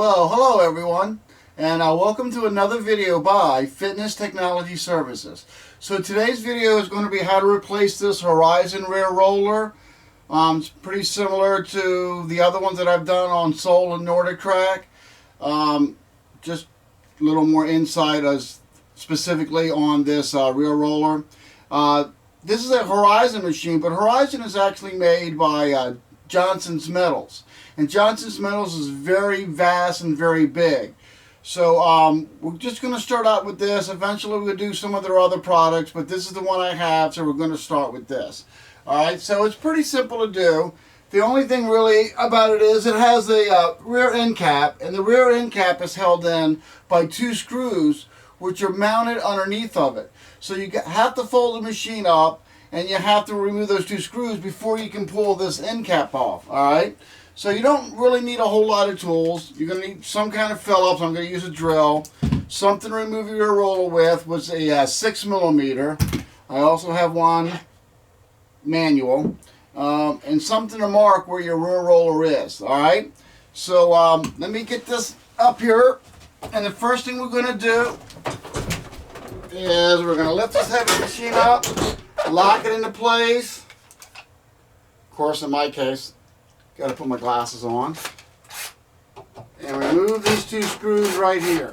Well, hello everyone, and welcome to another video by Fitness Technology Services. So today's video is going to be how to replace this Horizon rear roller. It's pretty similar to the other ones that I've done on Soul and Nordic Track. Just a little more insight as specifically on this rear roller. This is a Horizon machine, but Horizon is actually made by Johnson's Metals. And Johnson's Metals is very vast and very big. So we're just going to start out with this. Eventually we'll do some of their other products, but this is the one I have, so we're going to start with this. Alright, so it's pretty simple to do. The only thing really about it is it has a rear end cap, and the rear end cap is held in by two screws which are mounted underneath of it. So you have to fold the machine up, and you have to remove those two screws before you can pull this end cap off. Alright, so you don't really need a whole lot of tools. You're going to need some kind of Phillips. I'm going to use a drill. Something to remove your roller with was a 6mm. I also have one manual. And something to mark where your rear roller is. Alright, so let me get this up here. And the first thing we're going to do is we're going to lift this heavy machine up, lock it into place. Of course, in my case, got to put my glasses on. And remove these two screws right here.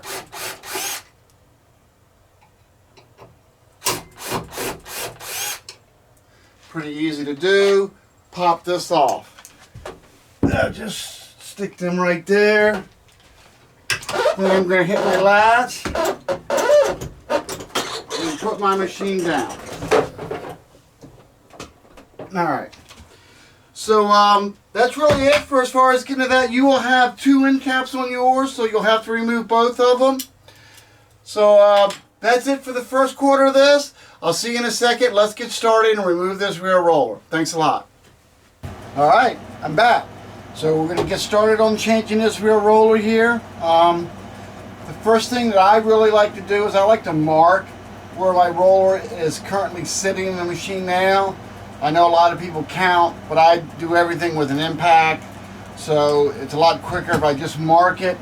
Pretty easy to do. Pop this off. Now just stick them right there. Then I'm going to hit my latch and put my machine down. Alright. So that's really it for as far as getting to that. You will have two end caps on yours, so you'll have to remove both of them. So that's it for the first quarter of this. I'll see you in a second. Let's get started and remove this rear roller. Thanks a lot. Alright, I'm back. So we're going to get started on changing this rear roller here. The first thing that I really like to do is I like to mark where my roller is currently sitting in the machine now. I know a lot of people count, but I do everything with an impact. So it's a lot quicker if I just mark it.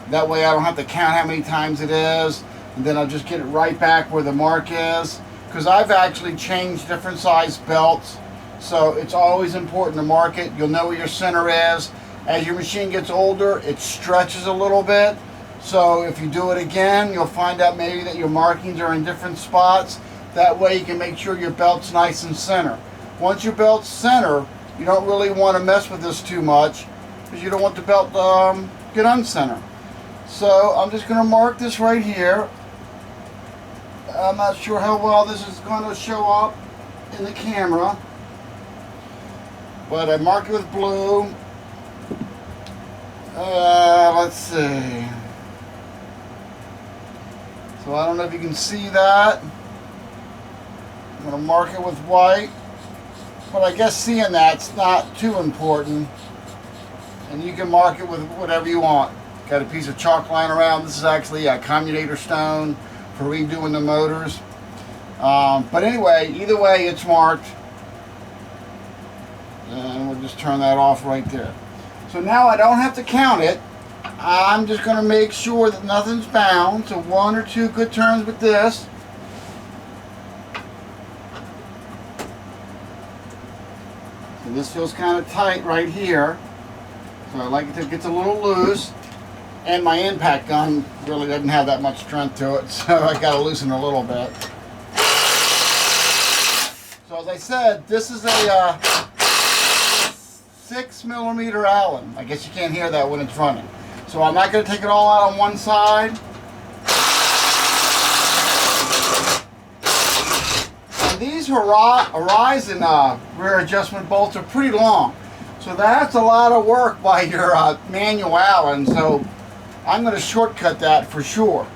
That way I don't have to count how many times it is. And then I'll just get it right back where the mark is. Because I've actually changed different size belts. So it's always important to mark it. You'll know where your center is. As your machine gets older, it stretches a little bit. So if you do it again, you'll find out maybe that your markings are in different spots. That way you can make sure your belt's nice and center. Once your belt's center, you don't really want to mess with this too much because you don't want the belt to get uncenter. So I'm just going to mark this right here. I'm not sure how well this is going to show up in the camera, but I marked it with blue. Let's see. So I don't know if you can see that. I'm going to mark it with white, but I guess seeing that's not too important. And you can mark it with whatever you want. Got a piece of chalk lying around. This is actually a commutator stone for redoing the motors. But anyway, either way, it's marked. And we'll just turn that off right there. So now I don't have to count it. I'm just going to make sure that nothing's bound. So one or two good turns with this. So this feels kind of tight right here. So I like it to get a little loose. And my impact gun really doesn't have that much strength to it, so I got to loosen a little bit. So as I said, this is a 6mm Allen. I guess you can't hear that when it's running. So I'm not going to take it all out on one side. And these Horizon rear adjustment bolts are pretty long. So that's a lot of work by your manual Allen. So I'm going to shortcut that for sure.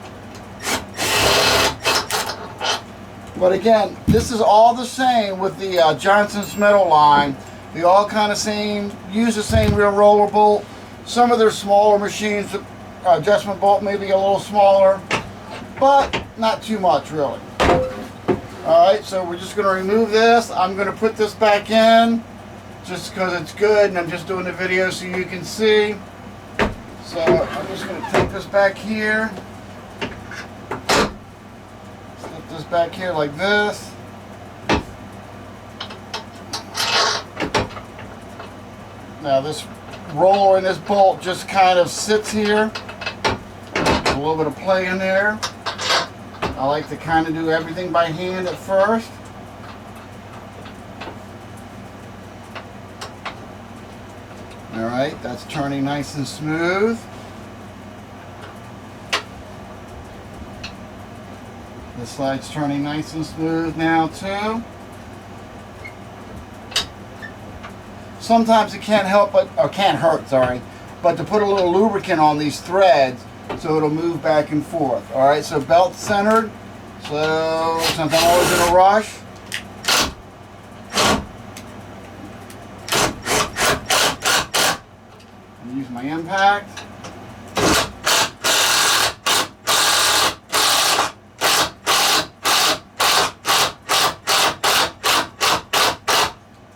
But again, this is all the same with the Johnson's Metal line. They all kind of use the same rear roller bolt. Some of their smaller machines, the adjustment bolt may be a little smaller, but not too much really. Alright, so we're just going to remove this. I'm going to put this back in just because it's good and I'm just doing the video so you can see. So I'm just going to take this back here, slip this back here like this. Now this roller and this bolt just kind of sits here. There's a little bit of play in there. I like to kind of do everything by hand at first. Alright, that's turning nice and smooth. This side's turning nice and smooth now too. Sometimes it can't help but, or can't hurt, sorry, but to put a little lubricant on these threads so it'll move back and forth. Alright, so belt centered. So since I'm always in a rush, use my impact.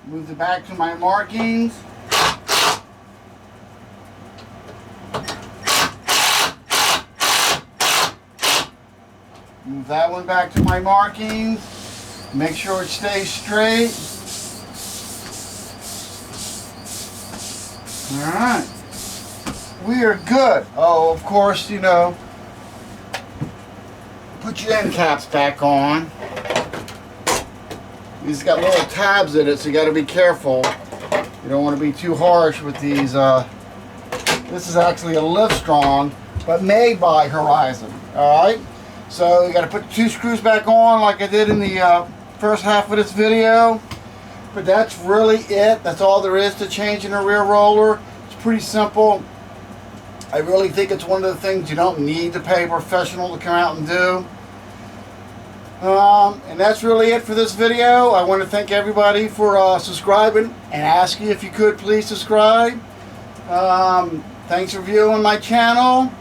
Move it back to my markings. Move that one back to my markings. Make sure it stays straight. Alright. We are good. Oh, of course, you know, put your end caps back on. These got little tabs in it, so you got to be careful. You don't want to be too harsh with these. This is actually a Livestrong, but made by Horizon. Alright? So you got to put 2 screws back on like I did in the first half of this video. But that's really it. That's all there is to changing a rear roller. It's pretty simple. I really think it's one of the things you don't need to pay a professional to come out and do. And that's really it for this video. I want to thank everybody for subscribing and ask you if you could please subscribe. Thanks for viewing my channel.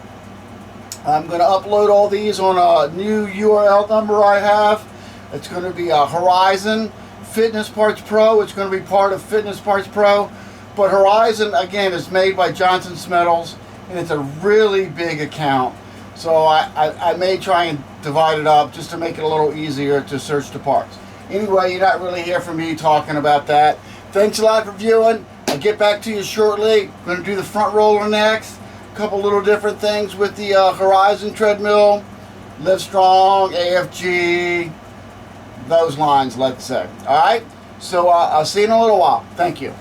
I'm going to upload all these on a new URL number I have. It's going to be Horizon Fitness Parts Pro. It's going to be part of Fitness Parts Pro. But Horizon, again, is made by Johnson's Metals, and it's a really big account. So I may try and divide it up just to make it a little easier to search the parts. Anyway, you're not really hear from me talking about that. Thanks a lot for viewing. I'll get back to you shortly. I'm going to do the front roller next. A couple little different things with the Horizon treadmill, Livestrong, A.F.G, those lines, let's say. Alright? So I'll see you in a little while. Thank you.